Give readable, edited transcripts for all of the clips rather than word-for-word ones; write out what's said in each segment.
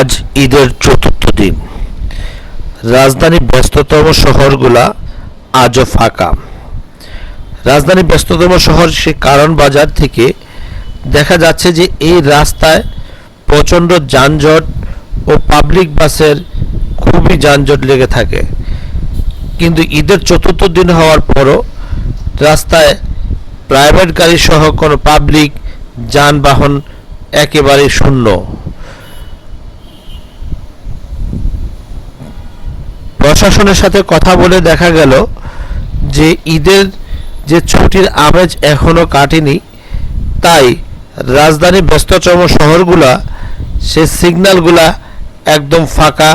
আজ ঈদের চতুর্থ দিন। রাজধানীর ব্যস্ততম শহরগুলা আজও ফাঁকা। রাজধানীর ব্যস্ততম শহর সে কারণ বাজার থেকে দেখা যাচ্ছে যে এই রাস্তায় প্রচণ্ড যানজট ও পাবলিক বাসের খুবই যানজট লেগে থাকে। কিন্তু ঈদের চতুর্থ দিন হওয়ার পরও রাস্তায় প্রাইভেট গাড়ি সহ কোনো পাবলিক যানবাহন একেবারে শূন্য। প্রশাসনের সাথে কথা বলে দেখা গেল যে ঈদের যে ছুটির আমেজ এখনও কাটেনি, তাই রাজধানীর ব্যস্ততম শহরগুলা সে সিগন্যালগুলা একদম ফাঁকা।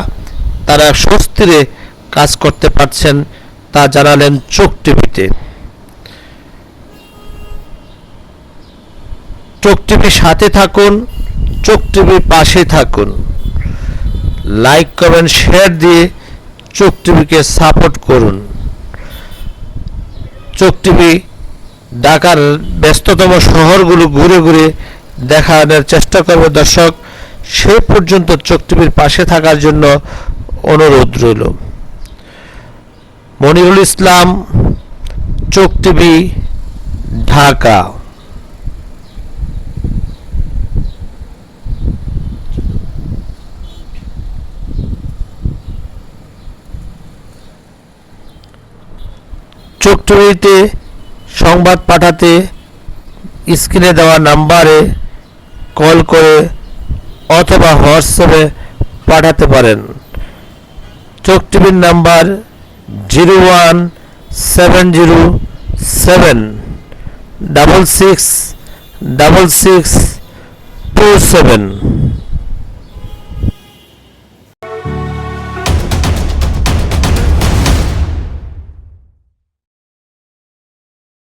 তারা স্বস্তিরে কাজ করতে পারছেন, তা জানালেন চোখ টিভিতে। চোখ টিভির সাথে থাকুন, চোখ টিভির পাশে থাকুন। লাইক কমেন্ট শেয়ার দিয়ে চোখ টিভিকে সাপোর্ট করুন। চোখ টিভি ঢাকার ব্যস্ততম শহরগুলো ঘুরে ঘুরে দেখানোর চেষ্টা করবে দর্শক। সে পর্যন্ত চোখ টিভির পাশে থাকার জন্য অনুরোধ রইল। মনিরুল ইসলাম, চোখ টিভি, ঢাকা। চোখ টিভিতে সংবাদ পাঠাতে স্ক্রিনে দেওয়া নাম্বারে কল করে অথবা হোয়াটসঅ্যাপে পাঠাতে পারেন। চোখ টিভির নাম্বার 01707666627।